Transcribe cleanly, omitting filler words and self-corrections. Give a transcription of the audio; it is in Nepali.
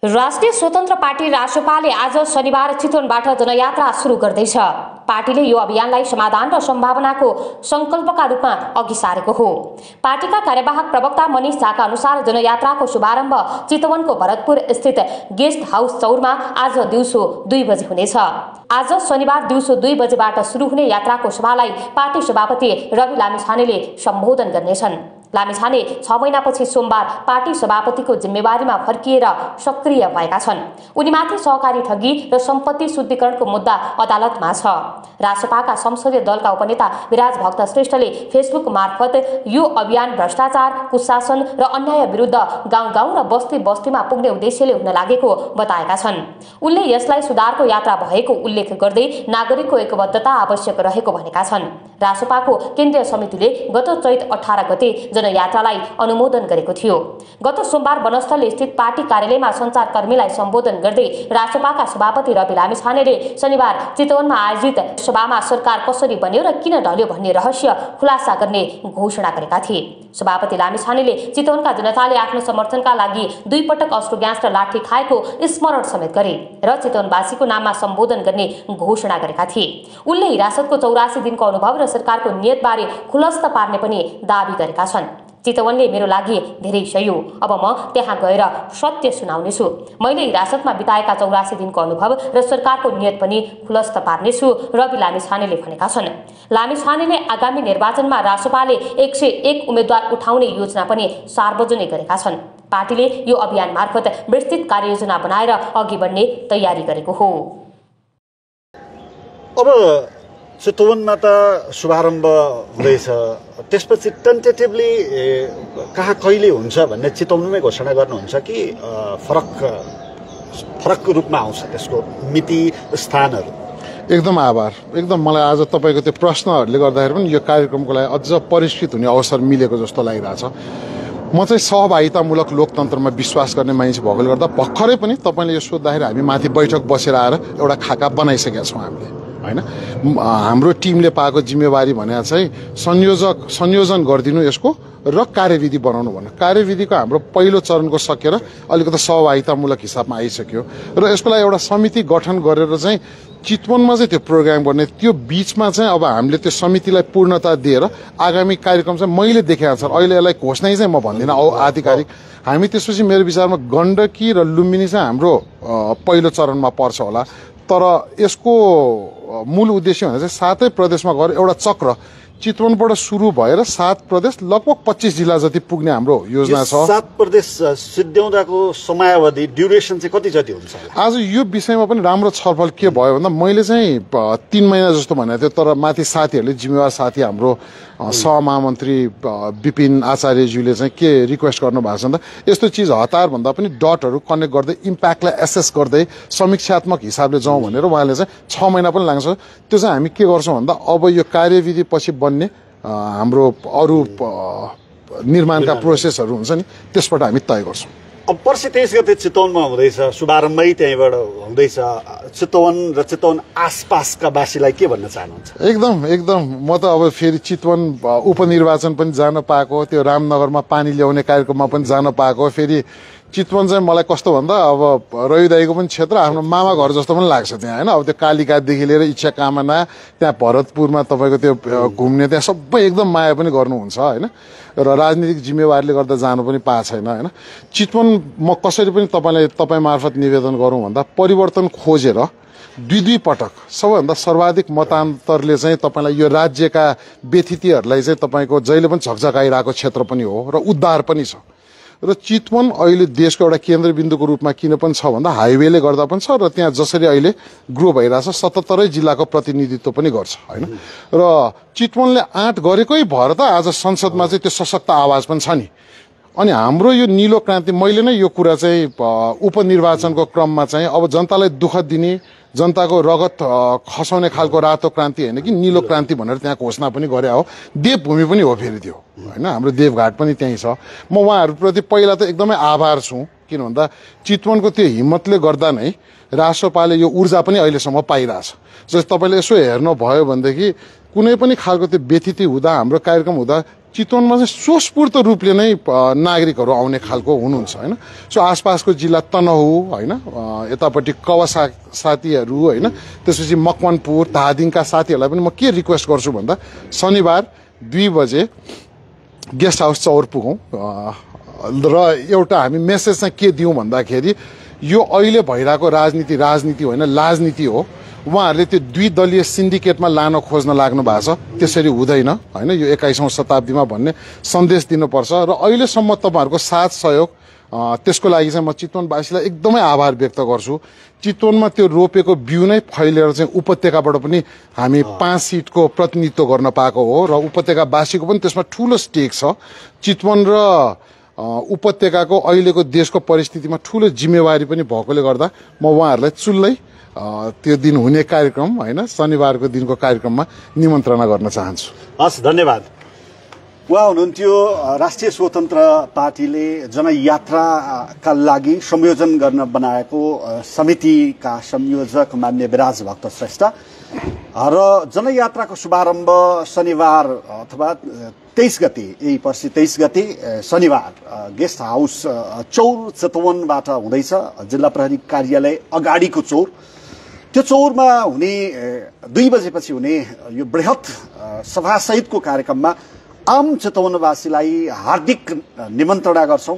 राष्ट्रिय स्वतन्त्र पार्टी रासपाले आज शनिबार चितवनबाट जनयात्रा सुरु गर्दैछ। पार्टीले यो अभियानलाई समाधान र सम्भावनाको संकल्पका रूपमा अघि सारेको हो। पार्टीका कार्यवाहक प्रवक्ता मनिष झाका अनुसार जनयात्राको शुभारम्भ चितवनको भरतपुर स्थित गेस्ट हाउस चौरमा आज दिउँसो 2 बजे हुनेछ। आज शनिबार दिउँसो 2 बजेबाट सुरु हुने यात्राको सभालाई पार्टी सभापति रवि लामिछानेले सम्बोधन गर्नेछन्। लामिछाने 6 महिनापछि सोमबार पार्टी सभापतिको जिम्मेवारीमा फर्किएर सक्रिय भएका छन्। उनीमाथि सहकारी ठगी र सम्पत्ति शुद्धिकरणको मुद्दा अदालतमा छ। रासपाका संसदीय दलका उपनेता विराज भक्त श्रेष्ठले फेसबुक मार्फत यो अभियान भ्रष्टाचार, कुशासन र अन्याय विरुद्ध गाउँ-गाउँ र बस्ती-बस्तीमा पुग्ने उद्देश्यले हुन लागेको बताएका छन्। उनले यसलाई सुधारको यात्रा भएको उल्लेख गर्दै नागरिकको एकबद्धता आवश्यक रहेको भनेका छन्। रासपाको केन्द्रीय समितिले गत चैत 18 गते जनयात्रालाई अनुमोदन गरेको थियो। गत सोमबार वनस्थल स्थित पार्टी कार्यालयमा सञ्चारकर्मीलाई सम्बोधन गर्दै रासपाका सभापति रवि लामिछानेले शनिबार चितवनमा आयोजित सभामा सरकार कसरी बन्यो र किन ढल्यो भन्ने रहस्य खुलासा गर्ने घोषणा गरेका थिए। सभापति लामिछानेले चितवनका जनताले आफ्नो समर्थनका लागि 2 पटक अश्रु ग्यास र लाठी खाएको स्मरण समेत गरे र चितवनवासीको नाममा सम्बोधन गर्ने घोषणा गरेका थिए। उनले हिरासतको 84 दिनको अनुभव र सरकारको नियतबारे खुलस्त पार्ने पनि दावी गरेका छन्। चितवनले मेरो लागि धेरै सह्यो, अब म त्यहाँ गएर सत्य सुनाउनेछु। मैले हिरासतमा बिताएका 84 दिनको अनुभव र सरकारको नियत पनि खुलस्त पार्नेछु, रवि लामिछानेले भनेका छन्। लामिछानेले आगामी निर्वाचनमा रासपाले 101 उम्मेद्वार उठाउने योजना पनि सार्वजनिक गरेका छन्। पार्टीले यो अभियान मार्फत विस्तृत कार्ययोजना बनाएर अघि बढ्ने तयारी गरेको हो। अब चितवनमा त शुभारम्भ हुँदैछ, त्यसपछि टेन्टेटिभली कहाँ कहिले हुन्छ भन्ने चितवनमै घोषणा गर्नुहुन्छ कि फरक रूपमा आउँछ त्यसको मिति स्थानहरू? एकदम आभार। एकदम मलाई आज तपाईको त्यो प्रश्नहरूले गर्दाखेरि पनि यो कार्यक्रमको लागि अझ परिष्कृत हुने अवसर मिलेको जस्तो लागिरहेछ। म चाहिँ सहभागितामूलक लोकतन्त्रमा विश्वास गर्ने मान्छे भएकोले गर्दा भर्खरै पनि तपाईले यो सोद्धाखेरि हामी माथि बैठक बसेर आएर एउटा खाका बनाइसकेका छौँ हामीले, हैन? हाम्रो टिमले पाएको जिम्मेवारी भने चाहिँ संयोजन गरिदिनु यसको र कार्यविधि बनाउनु भन्नु। कार्यविधिको हाम्रो पहिलो चरणको सकेर अलिकति सहभागितामूलक हिसाबमा आइसक्यो र यसको लागि एउटा समिति गठन गरेर चाहिँ चितवनमा चाहिँ त्यो प्रोग्राम गर्ने, त्यो बीचमा चाहिँ अब हामीले त्यो समितिलाई पूर्णता दिएर आगामी कार्यक्रम चाहिँ मैले देखेको अनुसार अहिले यसलाई घोषणा चाहिँ म भन्दिनँ आधिकारिक। हामी त्यसपछि मेरो विचारमा गण्डकी र लुम्बिनी चाहिँ हाम्रो पहिलो चरणमा पर्छ होला। तर यसको मूल उद्देश्य भने चाहिँ 7 प्रदेशमा गएर एउटा चक्र चितवनबाट सुरु भएर 7 प्रदेश लगभग 25 जिल्ला जति पुग्ने हाम्रो योजना छ। 7 प्रदेश सिद्ध्याउँदाको समयावधि ड्युरेसन चाहिँ कति जति हुन्छ? आज यो विषयमा पनि राम्रो छलफल के भयो भन्दा मैले चाहिँ 3 महिना जस्तो भनेको थियो, तर माथि साथीहरूले जिम्मेवार साथी हाम्रो सहमहामन्त्री विपिन आचार्यज्यूले चाहिँ के रिक्वेस्ट गर्नु भएको छ भन्दा यस्तो चिज हतार भन्दा पनि डटहरू कनेक्ट गर्दै इम्प्याक्टलाई एसेस गर्दै समीक्षात्मक हिसाबले जाउँ भनेर उहाँले चाहिँ 6 महिना पनि लाग्छ। त्यो चाहिँ हामी के गर्छौँ भन्दा अब यो कार्यविधि पछि बन्ने हाम्रो अरू निर्माणका प्रोसेसहरू हुन्छ नि त्यसबाट हामी तय गर्छौँ। अब पर्सि 23 गते चितवनमा हुँदैछ, शुभारम्भै त्यहीँबाट हुँदैछ। चितवन र चितवन आसपासका वासीलाई के भन्न चाहनुहुन्छ? एकदम म त अब फेरि चितवन उपनिर्वाचन पनि जान पाएको, त्यो रामनगरमा पानी ल्याउने कार्यक्रममा पनि जान पाएको। फेरि चितवन चाहिँ मलाई कस्तो भन्दा अब रवि दाइको पनि क्षेत्र आफ्नो मामा घर जस्तो पनि लाग्छ त्यहाँ, हैन? अब त्यो कालिकादेखि लिएर इच्छा कामना, त्यहाँ भरतपुरमा तपाईको त्यो घुम्ने त्यहाँ सबै एकदम माया पनि गर्नुहुन्छ, हैन? र राजनीतिक जिम्मेवारीले गर्दा जानु पनि पाएको छैन, हैन? चितवन म कसरी पनि तपाईँ मार्फत निवेदन गरौँ भन्दा परिवर्तन खोजेर 2 पटक सबैभन्दा सर्वाधिक मतान्तरले चाहिँ तपाईलाई यो राज्यका व्यथितिहरूलाई चाहिँ तपाईको जहिले पनि झकझकाइरहेको क्षेत्र पनि हो र उद्धार पनि छ। र चितवन अहिले देशको एउटा केन्द्रबिन्दुको रूपमा किन पनि छ भन्दा हाइवेले गर्दा पनि छ र त्यहाँ जसरी अहिले ग्रो भइरहेछ 77 जिल्लाको प्रतिनिधित्व पनि गर्छ, हैन? र चितवनले आँट गरेकै भएर त आज संसदमा चाहिँ त्यो सशक्त आवाज पनि छ नि। अनि हाम्रो यो नीलो क्रान्ति, मैले नै यो कुरा चाहिँ उपनिर्वाचनको क्रममा चाहिँ अब जनतालाई दुःख दिने, जनताको रगत खसाउने खालको रातो क्रान्ति होइन कि नीलो क्रान्ति भनेर त्यहाँ घोषणा पनि गरे हो। देवभूमि पनि हो फेरि त्यो, हैन? हाम्रो देवघाट पनि त्यहीँ छ। म उहाँहरूप्रति पहिला त एकदमै आभार छु, किन भन्दा चितवनको त्यो हिम्मतले गर्दा नै रासपाले यो ऊर्जा पनि अहिलेसम्म पाइरहेछ। जस्तो तपाईले यसो हेर्नु भयो भनेदेखि कुनै पनि खालको त्यो व्यथिति हुँदा हाम्रो कार्यक्रम हुँदा चितवनमा चाहिँ स्वस्फूर्त रूपले नै नागरिकहरू आउने खालको हुनुहुन्छ होइन। सो आसपासको जिल्ला तनहु होइन, यतापट्टि कवसा साथीहरू होइन, त्यसपछि मकवानपुर धादिङका साथीहरूलाई पनि म के रिक्वेस्ट गर्छु भन्दा शनिबार 2 बजे गेस्ट हाउस चौर पुगौँ र एउटा हामी मेसेज चाहिँ के दिउँ भन्दाखेरि यो अहिले भइरहेको राजनीति होइन, लाजनीति हो। उहाँहरूले त्यो द्विदलीय सिन्डिकेटमा लान खोज्न लाग्नु भएको छ, त्यसरी हुँदैन होइन। यो 21औं शताब्दीमा भन्ने सन्देश दिनुपर्छ र अहिलेसम्म तपाईँहरूको साथ सहयोग त्यसको लागि चाहिँ म चितवनवासीलाई एकदमै आभार व्यक्त गर्छु। चितवनमा त्यो रोपेको बिउ नै फैलेर चाहिँ उपत्यकाबाट पनि हामी 5 सिटको प्रतिनिधित्व गर्न पाएको हो र उपत्यकावासीको पनि त्यसमा ठुलो स्टेक छ। चितवन र उपत्यकाको अहिलेको देशको परिस्थितिमा ठुलो जिम्मेवारी पनि भएकोले गर्दा म उहाँहरूलाई चुल्लै त्यो दिन हुने कार्यक्रम होइन, शनिबारको दिनको कार्यक्रममा निमन्त्रणा गर्न चाहन्छु। हस्, धन्यवाद। उहाँ हुनुहुन्थ्यो राष्ट्रिय स्वतन्त्र पार्टीले जनयात्राका लागि संयोजन गर्न बनाएको समितिका संयोजक मान्य विराज भक्त श्रेष्ठ र जनयात्राको शुभारम्भ शनिबार अथवा 23 गते, यही पर्सि 23 गते शनिबार गेस्ट हाउस चौर चितवनबाट हुँदैछ। जिल्ला प्रहरी कार्यालय अगाडिको चौर, त्यो चौरमा हुने 2 बजेपछि हुने यो बृहत सभासहितको कार्यक्रममा आम चितवनवासीलाई हार्दिक निमन्त्रणा गर्छौं।